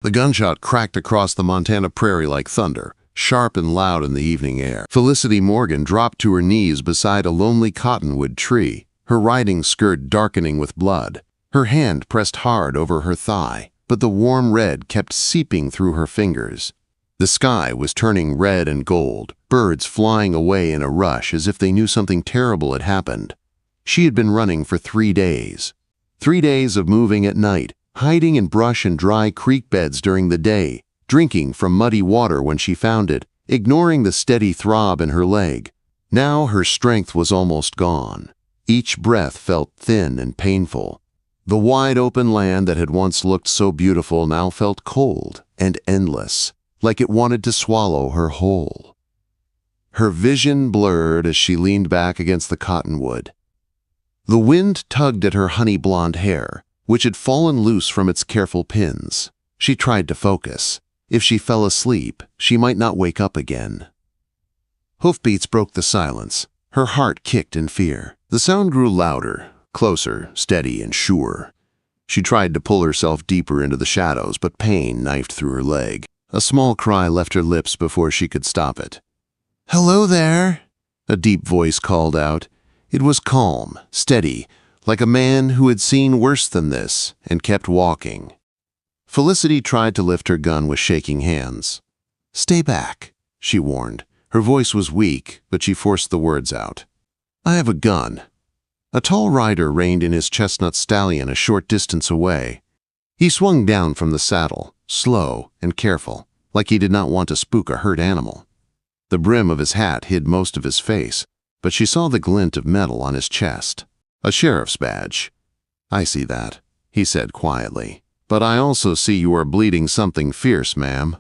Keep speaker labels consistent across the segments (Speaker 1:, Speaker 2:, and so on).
Speaker 1: The gunshot cracked across the Montana prairie like thunder, sharp and loud in the evening air. Felicity Morgan dropped to her knees beside a lonely cottonwood tree, her riding skirt darkening with blood. Her hand pressed hard over her thigh, but the warm red kept seeping through her fingers. The sky was turning red and gold, birds flying away in a rush as if they knew something terrible had happened. She had been running for 3 days. 3 days of moving at night, hiding in brush and dry creek beds during the day, drinking from muddy water when she found it, ignoring the steady throb in her leg. Now her strength was almost gone. Each breath felt thin and painful. The wide-open land that had once looked so beautiful now felt cold and endless, like it wanted to swallow her whole. Her vision blurred as she leaned back against the cottonwood. The wind tugged at her honey-blonde hair, which had fallen loose from its careful pins. She tried to focus. If she fell asleep, she might not wake up again. Hoofbeats broke the silence. Her heart kicked in fear. The sound grew louder, closer, steady, and sure. She tried to pull herself deeper into the shadows, but pain knifed through her leg. A small cry left her lips before she could stop it. "Hello there," a deep voice called out. It was calm, steady, like a man who had seen worse than this and kept walking. Felicity tried to lift her gun with shaking hands. "Stay back," she warned. Her voice was weak, but she forced the words out. "I have a gun." A tall rider reined in his chestnut stallion a short distance away. He swung down from the saddle, slow and careful, like he did not want to spook a hurt animal. The brim of his hat hid most of his face, but she saw the glint of metal on his chest. A sheriff's badge. "I see that," he said quietly. "But I also see you are bleeding something fierce, ma'am."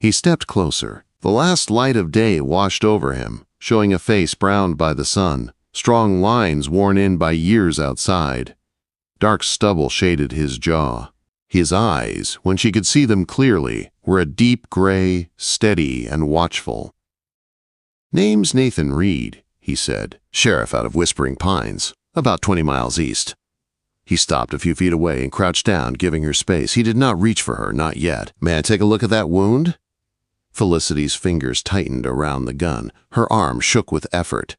Speaker 1: He stepped closer. The last light of day washed over him, showing a face browned by the sun, strong lines worn in by years outside. Dark stubble shaded his jaw. His eyes, when she could see them clearly, were a deep gray, steady and watchful. "Name's Nathan Reed," he said, "sheriff out of Whispering Pines, about 20 miles east." He stopped a few feet away and crouched down, giving her space. He did not reach for her, not yet. "May I take a look at that wound?" Felicity's fingers tightened around the gun. Her arm shook with effort.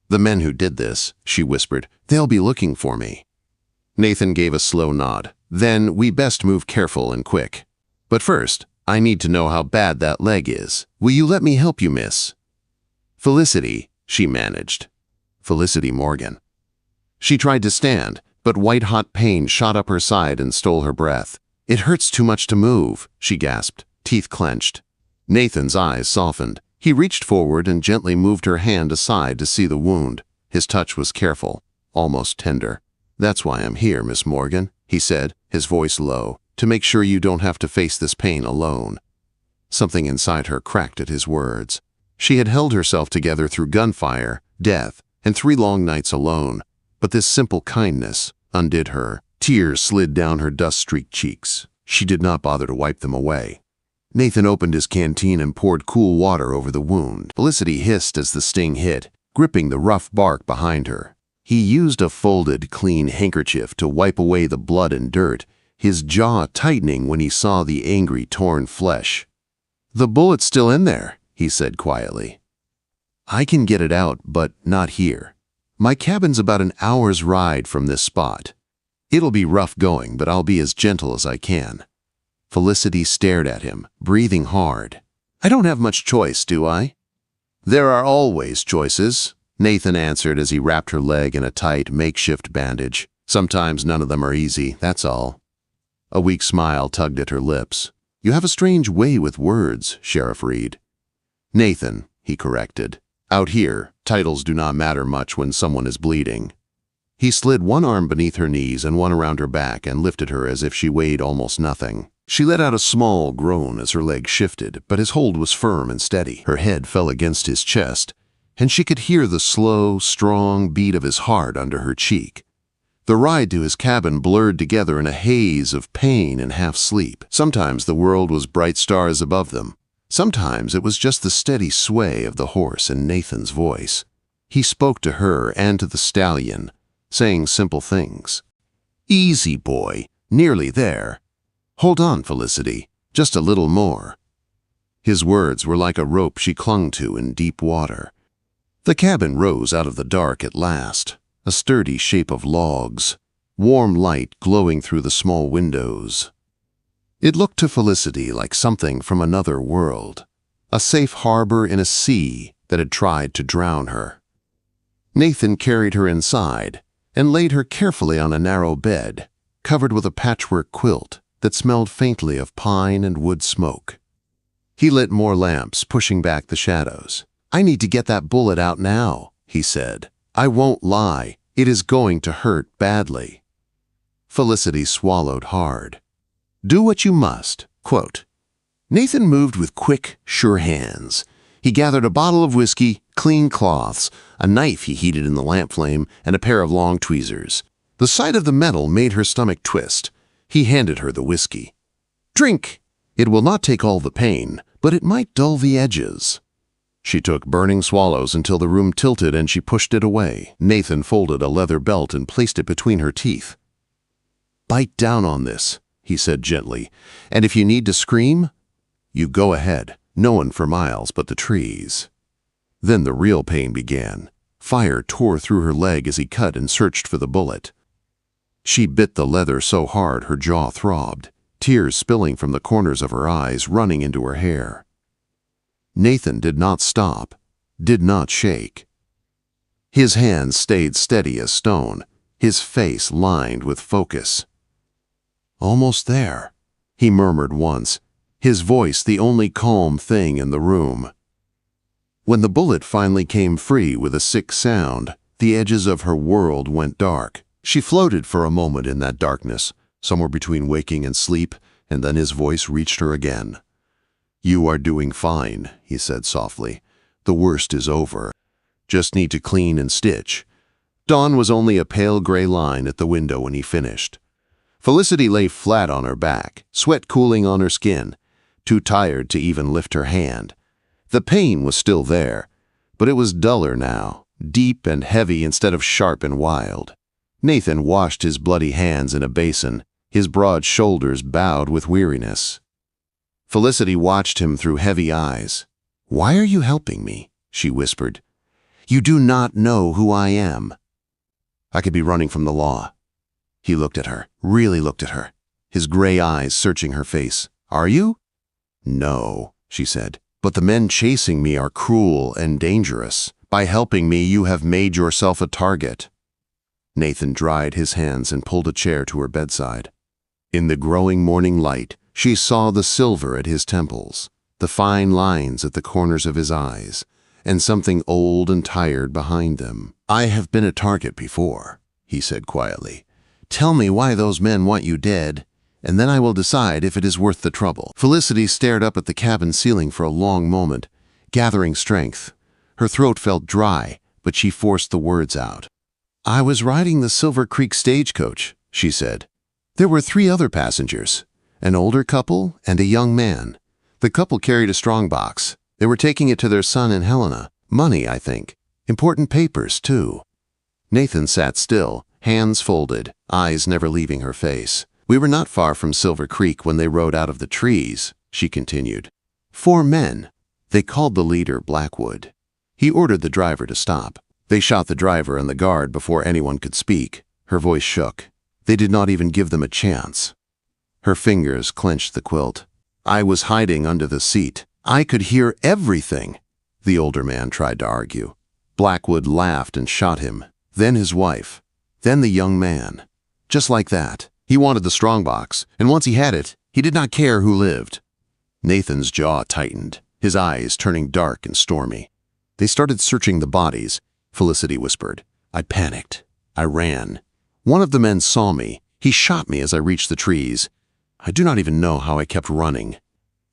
Speaker 1: "The men who did this," she whispered, "they'll be looking for me." Nathan gave a slow nod. "Then we best move careful and quick. But first, I need to know how bad that leg is. Will you let me help you, miss?" "Felicity," she managed. "Felicity Morgan." She tried to stand, but white-hot pain shot up her side and stole her breath. "It hurts too much to move," she gasped, teeth clenched. Nathan's eyes softened. He reached forward and gently moved her hand aside to see the wound. His touch was careful, almost tender. "That's why I'm here, Miss Morgan," he said, his voice low, "to make sure you don't have to face this pain alone." Something inside her cracked at his words. She had held herself together through gunfire, death, and 3 long nights alone. But this simple kindness undid her. Tears slid down her dust-streaked cheeks. She did not bother to wipe them away. Nathan opened his canteen and poured cool water over the wound. Felicity hissed as the sting hit, gripping the rough bark behind her. He used a folded, clean handkerchief to wipe away the blood and dirt, his jaw tightening when he saw the angry, torn flesh. "The bullet's still in there," he said quietly. "I can get it out, but not here. My cabin's about an hour's ride from this spot. It'll be rough going, but I'll be as gentle as I can." Felicity stared at him, breathing hard. "I don't have much choice, do I?" "There are always choices," Nathan answered as he wrapped her leg in a tight, makeshift bandage. "Sometimes none of them are easy, that's all." A weak smile tugged at her lips. "You have a strange way with words, Sheriff Reed." "Nathan," he corrected. "Out here, titles do not matter much when someone is bleeding." He slid one arm beneath her knees and one around her back and lifted her as if she weighed almost nothing. She let out a small groan as her leg shifted, but his hold was firm and steady. Her head fell against his chest, and she could hear the slow, strong beat of his heart under her cheek. The ride to his cabin blurred together in a haze of pain and half-sleep. Sometimes the world was bright stars above them. Sometimes it was just the steady sway of the horse and Nathan's voice. He spoke to her and to the stallion, saying simple things. "Easy, boy. Nearly there." "Hold on, Felicity. Just a little more." His words were like a rope she clung to in deep water. The cabin rose out of the dark at last, a sturdy shape of logs, warm light glowing through the small windows. It looked to Felicity like something from another world, a safe harbor in a sea that had tried to drown her. Nathan carried her inside and laid her carefully on a narrow bed, covered with a patchwork quilt that smelled faintly of pine and wood smoke. He lit more lamps, pushing back the shadows. "I need to get that bullet out now," he said. "I won't lie, it is going to hurt badly." Felicity swallowed hard. "Do what you must." Quote. Nathan moved with quick, sure hands. He gathered a bottle of whiskey, clean cloths, a knife he heated in the lamp flame, and a pair of long tweezers. The sight of the metal made her stomach twist. He handed her the whiskey. "Drink! It will not take all the pain, but it might dull the edges." She took burning swallows until the room tilted and she pushed it away. Nathan folded a leather belt and placed it between her teeth. "Bite down on this," he said gently, "and if you need to scream, you go ahead. No one for miles but the trees." Then the real pain began. Fire tore through her leg as he cut and searched for the bullet. She bit the leather so hard her jaw throbbed, tears spilling from the corners of her eyes, running into her hair. Nathan did not stop, did not shake. His hands stayed steady as stone, his face lined with focus. "Almost there," he murmured once, his voice the only calm thing in the room. When the bullet finally came free with a sick sound, the edges of her world went dark. She floated for a moment in that darkness, somewhere between waking and sleep, and then his voice reached her again. "You are doing fine," he said softly. "The worst is over. Just need to clean and stitch." Dawn was only a pale gray line at the window when he finished. Felicity lay flat on her back, sweat cooling on her skin, too tired to even lift her hand. The pain was still there, but it was duller now, deep and heavy instead of sharp and wild. Nathan washed his bloody hands in a basin, his broad shoulders bowed with weariness. Felicity watched him through heavy eyes. "Why are you helping me?" she whispered. "You do not know who I am." "I could be running from the law." He looked at her, really looked at her, his gray eyes searching her face. "Are you?" "No," she said, "but the men chasing me are cruel and dangerous. By helping me, you have made yourself a target." Nathan dried his hands and pulled a chair to her bedside. In the growing morning light, she saw the silver at his temples, the fine lines at the corners of his eyes, and something old and tired behind them. "I have been a target before," he said quietly. "Tell me why those men want you dead, and then I will decide if it is worth the trouble." Felicity stared up at the cabin ceiling for a long moment, gathering strength. Her throat felt dry, but she forced the words out. "I was riding the Silver Creek stagecoach," she said. "There were 3 other passengers, an older couple and a young man. The couple carried a strongbox. They were taking it to their son in Helena. Money, I think. Important papers, too." Nathan sat still, hands folded, eyes never leaving her face. "We were not far from Silver Creek when they rode out of the trees," she continued. 4 men. They called the leader Blackwood. He ordered the driver to stop. They shot the driver and the guard before anyone could speak. Her voice shook. They did not even give them a chance. Her fingers clenched the quilt. "I was hiding under the seat. I could hear everything," the older man tried to argue. Blackwood laughed and shot him, then his wife, then the young man. Just like that. He wanted the strongbox, and once he had it, he did not care who lived. Nathan's jaw tightened, his eyes turning dark and stormy. "They started searching the bodies," Felicity whispered. "I panicked. I ran. One of the men saw me. He shot me as I reached the trees. I do not even know how I kept running.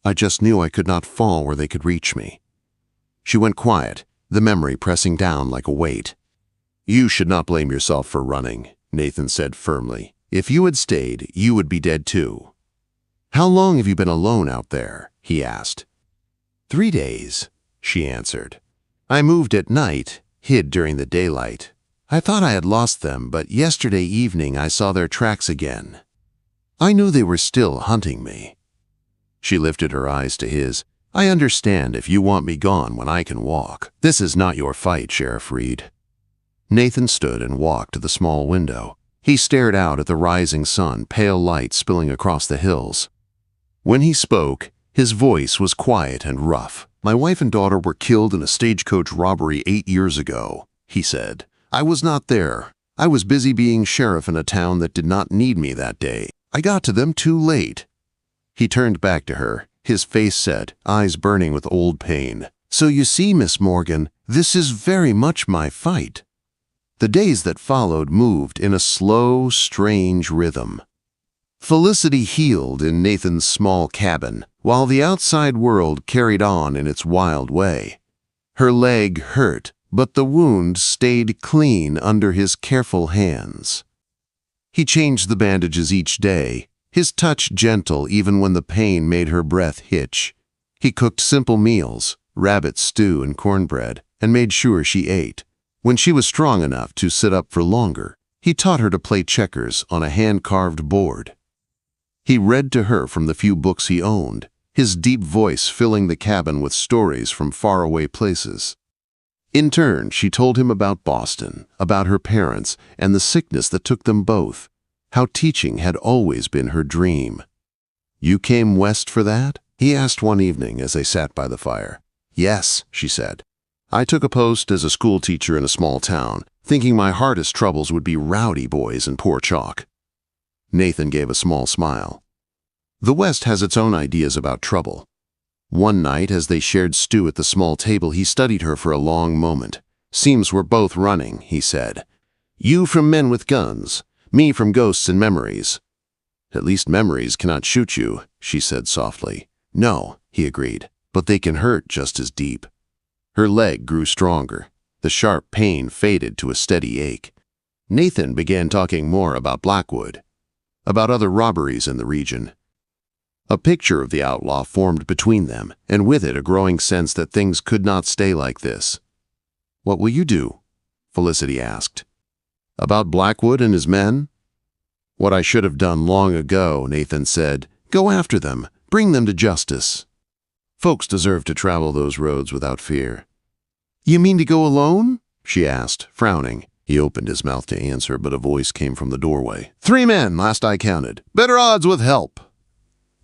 Speaker 1: I just knew I could not fall where they could reach me." She went quiet, the memory pressing down like a weight. "You should not blame yourself for running," Nathan said firmly. "If you had stayed, you would be dead too." "How long have you been alone out there?" he asked. 3 days, she answered. "I moved at night, hid during the daylight. I thought I had lost them, but yesterday evening I saw their tracks again." I knew they were still hunting me. She lifted her eyes to his. I understand if you want me gone when I can walk. This is not your fight, Sheriff Reed. Nathan stood and walked to the small window. He stared out at the rising sun, pale light spilling across the hills. When he spoke, his voice was quiet and rough. My wife and daughter were killed in a stagecoach robbery 8 years ago, he said. I was not there. I was busy being sheriff in a town that did not need me that day. I got to them too late. He turned back to her, his face set, eyes burning with old pain. So you see, Miss Morgan, this is very much my fight. The days that followed moved in a slow, strange rhythm. Felicity healed in Nathan's small cabin, while the outside world carried on in its wild way. Her leg hurt, but the wound stayed clean under his careful hands. He changed the bandages each day, his touch gentle even when the pain made her breath hitch. He cooked simple meals, rabbit stew and cornbread, and made sure she ate. When she was strong enough to sit up for longer, he taught her to play checkers on a hand-carved board. He read to her from the few books he owned, his deep voice filling the cabin with stories from faraway places. In turn, she told him about Boston, about her parents, and the sickness that took them both, how teaching had always been her dream. You came west for that? He asked one evening as they sat by the fire. Yes, she said. I took a post as a school teacher in a small town, thinking my hardest troubles would be rowdy boys and poor chalk. Nathan gave a small smile. The West has its own ideas about trouble. One night, as they shared stew at the small table, he studied her for a long moment. Seems we're both running, he said. You from men with guns, me from ghosts and memories. At least memories cannot shoot you, she said softly. No, he agreed, but they can hurt just as deep. Her leg grew stronger. The sharp pain faded to a steady ache. Nathan began talking more about Blackwood, about other robberies in the region. A picture of the outlaw formed between them, and with it a growing sense that things could not stay like this. What will you do? Felicity asked. About Blackwood and his men? What I should have done long ago, Nathan said. Go after them. Bring them to justice. Folks deserve to travel those roads without fear. You mean to go alone? She asked, frowning. He opened his mouth to answer, but a voice came from the doorway. 3 men, last I counted. Better odds with help.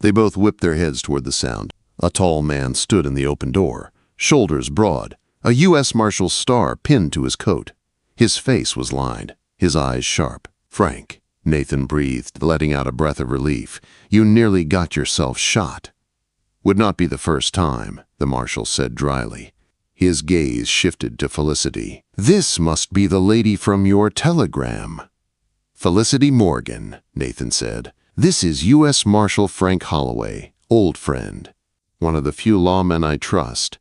Speaker 1: They both whipped their heads toward the sound. A tall man stood in the open door, shoulders broad, a U.S. Marshal's star pinned to his coat. His face was lined, his eyes sharp. Frank, Nathan breathed, letting out a breath of relief. You nearly got yourself shot. Would not be the first time, the Marshal said dryly. His gaze shifted to Felicity. This must be the lady from your telegram. Felicity Morgan, Nathan said. This is U.S. Marshal Frank Holloway, old friend. One of the few lawmen I trust.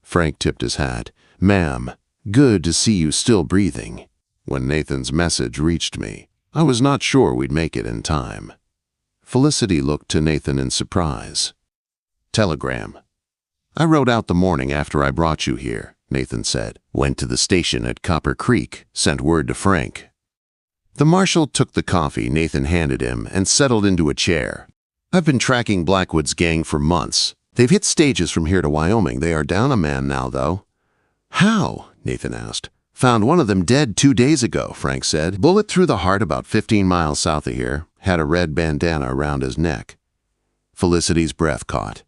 Speaker 1: Frank tipped his hat. Ma'am, good to see you still breathing. When Nathan's message reached me, I was not sure we'd make it in time. Felicity looked to Nathan in surprise. Telegram. I rode out the morning after I brought you here, Nathan said. Went to the station at Copper Creek, sent word to Frank. The Marshal took the coffee Nathan handed him and settled into a chair. I've been tracking Blackwood's gang for months. They've hit stages from here to Wyoming. They are down a man now, though. How? Nathan asked. Found one of them dead 2 days ago, Frank said. Bullet through the heart about 15 miles south of here. Had a red bandana around his neck. Felicity's breath caught.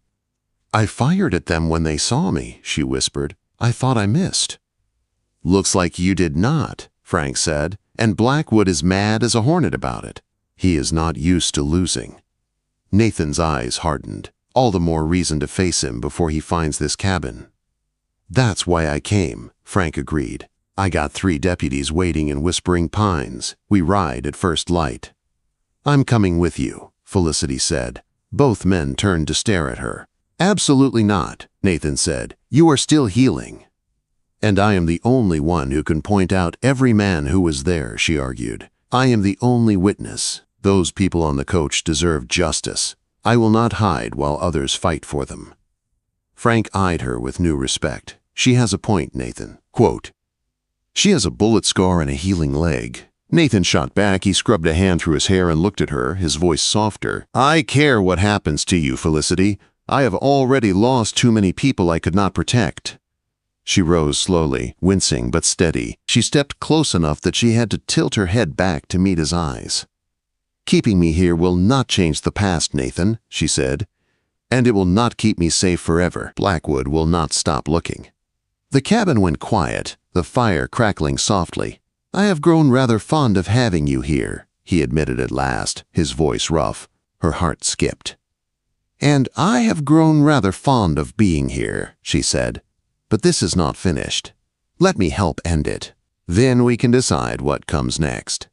Speaker 1: I fired at them when they saw me, she whispered. I thought I missed. Looks like you did not, Frank said, and Blackwood is mad as a hornet about it. He is not used to losing. Nathan's eyes hardened. All the more reason to face him before he finds this cabin. That's why I came, Frank agreed. I got 3 deputies waiting in Whispering Pines. We ride at first light. I'm coming with you, Felicity said. Both men turned to stare at her. Absolutely not, Nathan said. You are still healing. And I am the only one who can point out every man who was there, she argued. I am the only witness. Those people on the coach deserve justice. I will not hide while others fight for them. Frank eyed her with new respect. She has a point, Nathan. Quote, she has a bullet scar and a healing leg. Nathan shot back. He scrubbed a hand through his hair and looked at her, his voice softer. I care what happens to you, Felicity. I have already lost too many people I could not protect. She rose slowly, wincing but steady. She stepped close enough that she had to tilt her head back to meet his eyes. Keeping me here will not change the past, Nathan, she said. And it will not keep me safe forever. Blackwood will not stop looking. The cabin went quiet, the fire crackling softly. I have grown rather fond of having you here, he admitted at last, his voice rough. Her heart skipped. And I have grown rather fond of being here, she said. But this is not finished. Let me help end it. Then we can decide what comes next.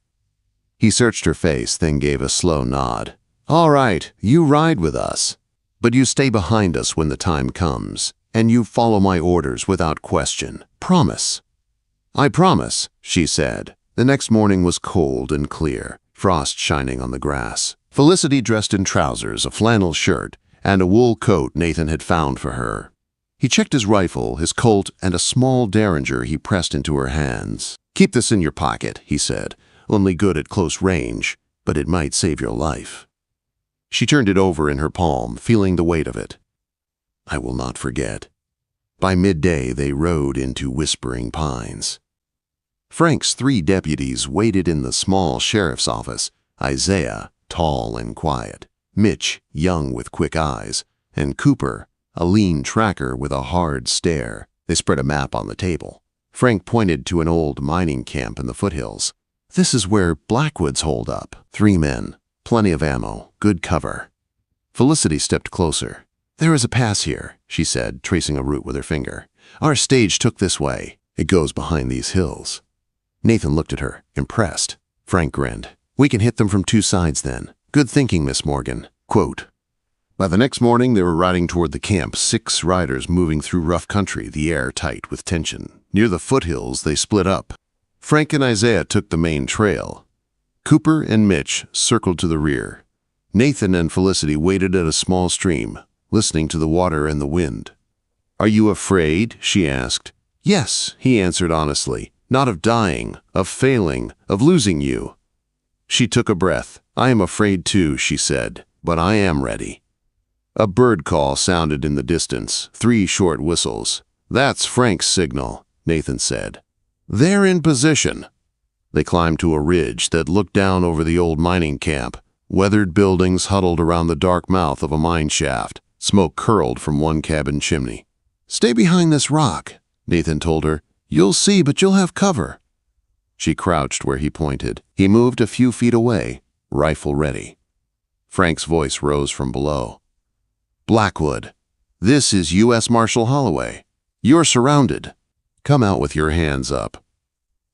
Speaker 1: He searched her face, then gave a slow nod. All right, you ride with us. But you stay behind us when the time comes, and you follow my orders without question. Promise. I promise, she said. The next morning was cold and clear, frost shining on the grass. Felicity dressed in trousers, a flannel shirt, and a wool coat Nathan had found for her. He checked his rifle, his Colt, and a small derringer he pressed into her hands. Keep this in your pocket, he said. Only good at close range, but it might save your life. She turned it over in her palm, feeling the weight of it. I will not forget. By midday, they rode into Whispering Pines. Frank's 3 deputies waited in the small sheriff's office, Isaiah, tall and quiet, Mitch, young with quick eyes, and Cooper, a lean tracker with a hard stare. They spread a map on the table. Frank pointed to an old mining camp in the foothills. This is where Blackwood's holed up. 3 men, plenty of ammo, good cover. Felicity stepped closer. There is a pass here, she said, tracing a route with her finger. Our stage took this way. It goes behind these hills. Nathan looked at her, impressed. Frank grinned. We can hit them from 2 sides then. Good thinking, Miss Morgan. Quote. By the next morning, they were riding toward the camp, 6 riders moving through rough country, the air tight with tension. Near the foothills, they split up. Frank and Isaiah took the main trail. Cooper and Mitch circled to the rear. Nathan and Felicity waited at a small stream, listening to the water and the wind. Are you afraid? She asked. Yes, he answered honestly. Not of dying, of failing, of losing you. She took a breath. I am afraid too, she said, but I am ready. A bird call sounded in the distance, 3 short whistles. That's Frank's signal, Nathan said. They're in position. They climbed to a ridge that looked down over the old mining camp. Weathered buildings huddled around the dark mouth of a mine shaft. Smoke curled from one cabin chimney. Stay behind this rock, Nathan told her. You'll see, but you'll have cover. She crouched where he pointed. He moved a few feet away, rifle ready. Frank's voice rose from below. Blackwood, this is U.S. Marshal Holloway. You're surrounded. Come out with your hands up.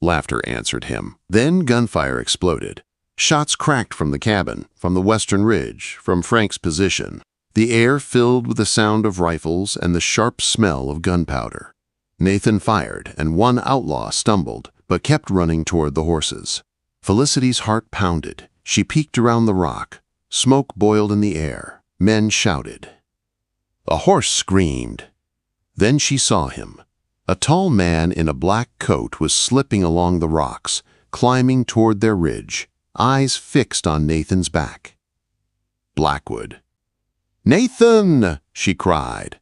Speaker 1: Laughter answered him. Then gunfire exploded. Shots cracked from the cabin, from the western ridge, from Frank's position. The air filled with the sound of rifles and the sharp smell of gunpowder. Nathan fired, and one outlaw stumbled, but kept running toward the horses. Felicity's heart pounded. She peeked around the rock. Smoke boiled in the air. Men shouted. A horse screamed. Then she saw him. A tall man in a black coat was slipping along the rocks, climbing toward their ridge, eyes fixed on Nathan's back. Blackwood. Nathan! She cried.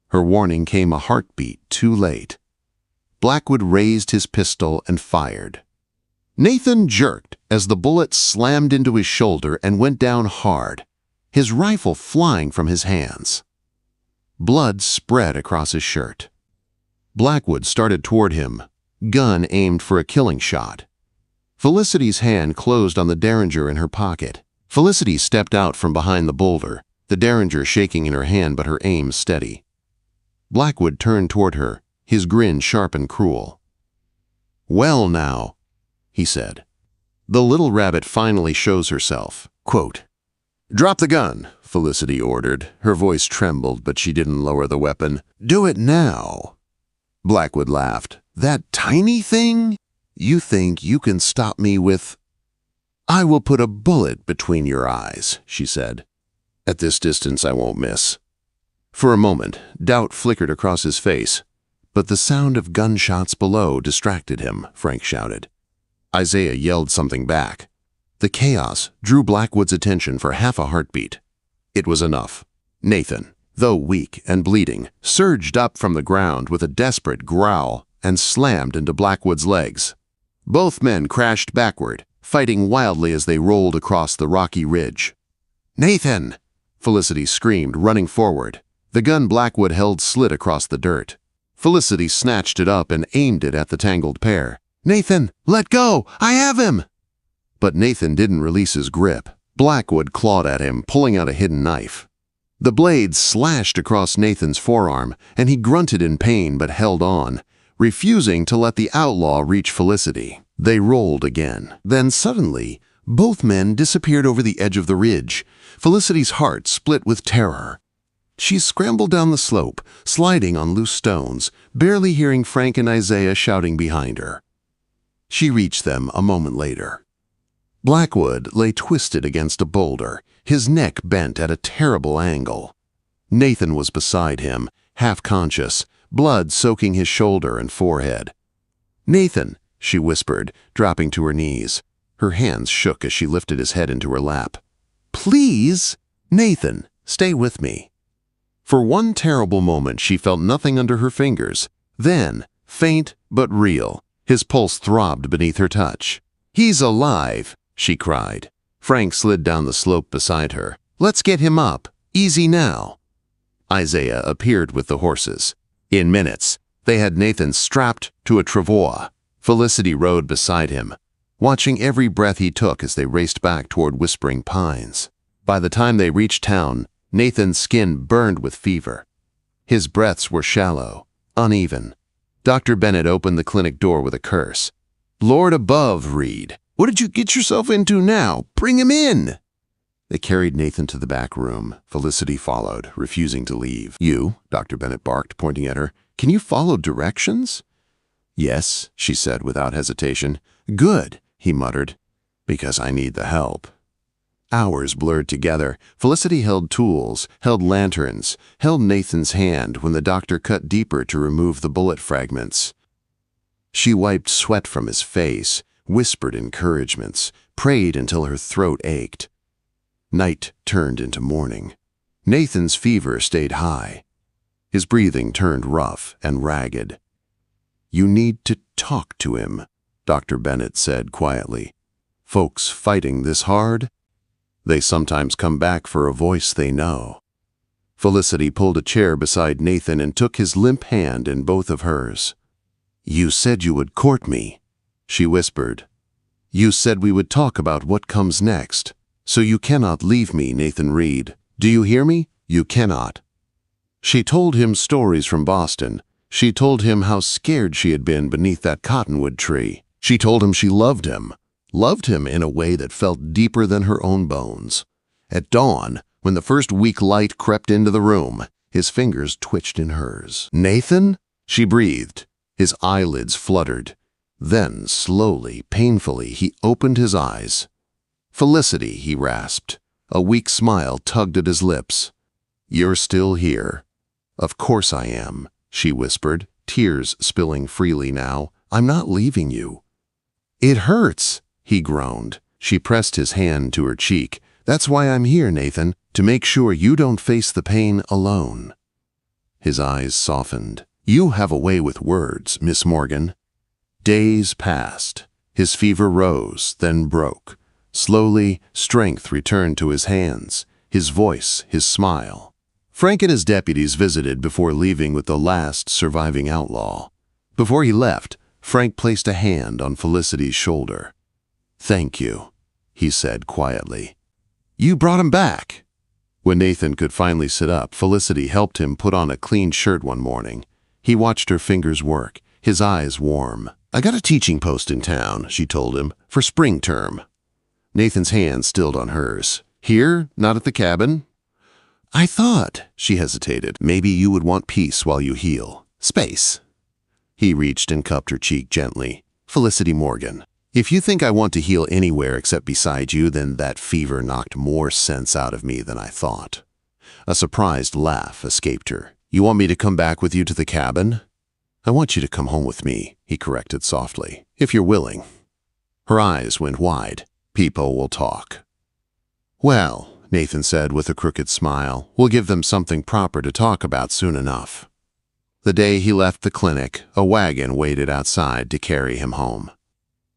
Speaker 1: Her warning came a heartbeat too late. Blackwood raised his pistol and fired. Nathan jerked as the bullet slammed into his shoulder and went down hard, his rifle flying from his hands. Blood spread across his shirt. Blackwood started toward him, gun aimed for a killing shot. Felicity's hand closed on the derringer in her pocket. Felicity stepped out from behind the boulder, the derringer shaking in her hand but her aim steady. Blackwood turned toward her, his grin sharp and cruel. Well now, he said. The little rabbit finally shows herself. Quote, Drop the gun, Felicity ordered. Her voice trembled, but she didn't lower the weapon. Do it now. Blackwood laughed. That tiny thing? You think you can stop me with... I will put a bullet between your eyes, she said. At this distance I won't miss. For a moment, doubt flickered across his face, but the sound of gunshots below distracted him, Frank shouted. Isaiah yelled something back. The chaos drew Blackwood's attention for half a heartbeat. It was enough. Nathan, though weak and bleeding, surged up from the ground with a desperate growl and slammed into Blackwood's legs. Both men crashed backward, fighting wildly as they rolled across the rocky ridge. "Nathan!" Felicity screamed, running forward. The gun Blackwood held slid across the dirt. Felicity snatched it up and aimed it at the tangled pair. "Nathan, let go! I have him!" But Nathan didn't release his grip. Blackwood clawed at him, pulling out a hidden knife. The blade slashed across Nathan's forearm, and he grunted in pain but held on, refusing to let the outlaw reach Felicity. They rolled again. Then suddenly, both men disappeared over the edge of the ridge. Felicity's heart split with terror. She scrambled down the slope, sliding on loose stones, barely hearing Frank and Isaiah shouting behind her. She reached them a moment later. Blackwood lay twisted against a boulder, his neck bent at a terrible angle. Nathan was beside him, half-conscious, blood soaking his shoulder and forehead. "Nathan," she whispered, dropping to her knees. Her hands shook as she lifted his head into her lap. "Please, Nathan, stay with me." For one terrible moment, she felt nothing under her fingers. Then, faint but real, his pulse throbbed beneath her touch. "He's alive!" she cried. Frank slid down the slope beside her. "Let's get him up. Easy now." Isaiah appeared with the horses. In minutes, they had Nathan strapped to a travois. Felicity rode beside him, watching every breath he took as they raced back toward Whispering Pines. By the time they reached town, Nathan's skin burned with fever. His breaths were shallow, uneven. Dr. Bennett opened the clinic door with a curse. "Lord above, Reed, what did you get yourself into now? Bring him in!" They carried Nathan to the back room. Felicity followed, refusing to leave. "You," Dr. Bennett barked, pointing at her, "can you follow directions?" "Yes," she said without hesitation. "Good," he muttered, "because I need the help." Hours blurred together. Felicity held tools, held lanterns, held Nathan's hand when the doctor cut deeper to remove the bullet fragments. She wiped sweat from his face, whispered encouragements, prayed until her throat ached. Night turned into morning. Nathan's fever stayed high. His breathing turned rough and ragged. "You need to talk to him," Dr. Bennett said quietly. "Folks fighting this hard, they sometimes come back for a voice they know." Felicity pulled a chair beside Nathan and took his limp hand in both of hers. "You said you would court me," she whispered. "You said we would talk about what comes next. So you cannot leave me, Nathan Reed. Do you hear me? You cannot." She told him stories from Boston. She told him how scared she had been beneath that cottonwood tree. She told him she loved him in a way that felt deeper than her own bones. At dawn, when the first weak light crept into the room, his fingers twitched in hers. "Nathan?" she breathed. His eyelids fluttered. Then, slowly, painfully, he opened his eyes. "Felicity," he rasped. A weak smile tugged at his lips. "You're still here." "Of course I am," she whispered, tears spilling freely now. "I'm not leaving you." "It hurts," he groaned. She pressed his hand to her cheek. "That's why I'm here, Nathan, to make sure you don't face the pain alone." His eyes softened. "You have a way with words, Miss Morgan." Days passed. His fever rose, then broke. Slowly, strength returned to his hands, his voice, his smile. Frank and his deputies visited before leaving with the last surviving outlaw. Before he left, Frank placed a hand on Felicity's shoulder. "Thank you," he said quietly. "You brought him back." When Nathan could finally sit up, Felicity helped him put on a clean shirt one morning. He watched her fingers work, his eyes warm. "I got a teaching post in town," she told him, "for spring term." Nathan's hand stilled on hers. "Here, not at the cabin?" "I thought," she hesitated, "maybe you would want peace while you heal. Space." He reached and cupped her cheek gently. "Felicity Morgan, if you think I want to heal anywhere except beside you, then that fever knocked more sense out of me than I thought." A surprised laugh escaped her. "You want me to come back with you to the cabin?" "I want you to come home with me," he corrected softly, "if you're willing." Her eyes went wide. People will talk. Well, Nathan said with a crooked smile, we'll give them something proper to talk about soon enough. The day he left the clinic, a wagon waited outside to carry him home.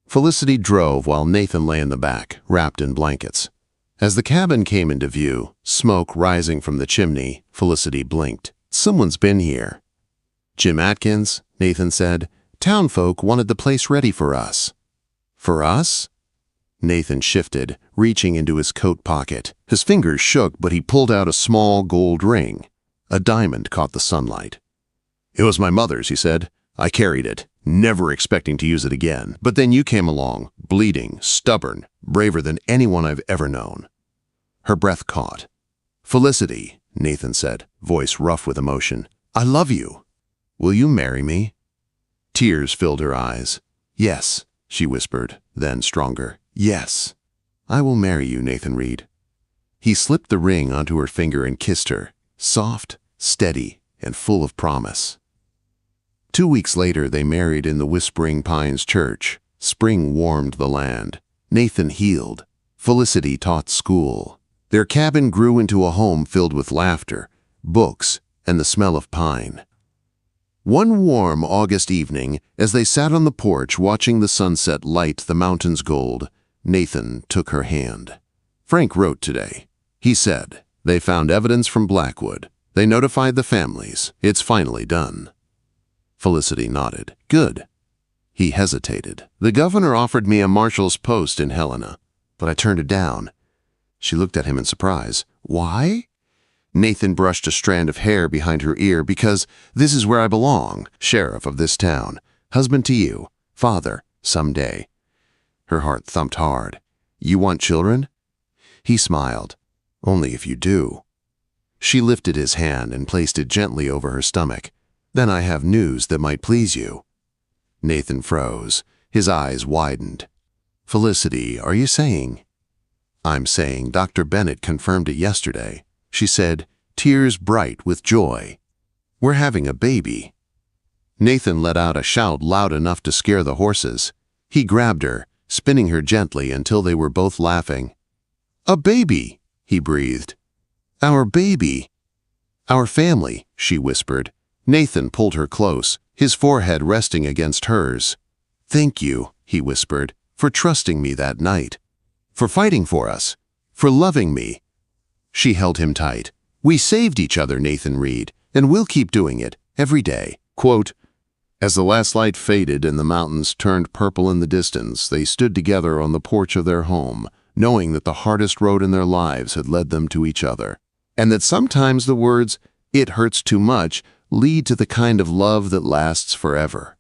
Speaker 1: Felicity drove while Nathan lay in the back, wrapped in blankets. As the cabin came into view, smoke rising from the chimney, Felicity blinked. Someone's been here. Jim Atkins, Nathan said. Townfolk wanted the place ready for us. For us? Nathan shifted, reaching into his coat pocket. His fingers shook, but he pulled out a small gold ring. A diamond caught the sunlight. It was my mother's, he said. I carried it, never expecting to use it again. But then you came along, bleeding, stubborn, braver than anyone I've ever known. Her breath caught. Felicity, Nathan said, voice rough with emotion. I love you. Will you marry me? Tears filled her eyes. Yes, she whispered, then stronger. Yes, I will marry you, Nathan Reed. He slipped the ring onto her finger and kissed her, soft, steady, and full of promise. 2 weeks later, they married in the Whispering Pines Church. Spring warmed the land. Nathan healed. Felicity taught school. Their cabin grew into a home filled with laughter, books, and the smell of pine. One warm August evening, as they sat on the porch watching the sunset light the mountains gold, Nathan took her hand. Frank wrote today. He said, they found evidence from Blackwood. They notified the families. It's finally done. Felicity nodded. Good. He hesitated. The governor offered me a marshal's post in Helena, but I turned it down. She looked at him in surprise. Why? Nathan brushed a strand of hair behind her ear. Because this is where I belong, sheriff of this town. Husband to you, father, someday. Her heart thumped hard. You want children? He smiled. Only if you do. She lifted his hand and placed it gently over her stomach. Then I have news that might please you. Nathan froze. His eyes widened. Felicity, are you saying? I'm saying Dr. Bennett confirmed it yesterday. She said, tears bright with joy. We're having a baby. Nathan let out a shout loud enough to scare the horses. He grabbed her, spinning her gently until they were both laughing. A baby, he breathed. Our baby. Our family, she whispered. Nathan pulled her close, his forehead resting against hers. Thank you, he whispered, for trusting me that night. For fighting for us. For loving me. She held him tight. We saved each other, Nathan Reed, and we'll keep doing it, every day. Quote, as the last light faded and the mountains turned purple in the distance, they stood together on the porch of their home, knowing that the hardest road in their lives had led them to each other, and that sometimes the words, "it hurts too much," lead to the kind of love that lasts forever.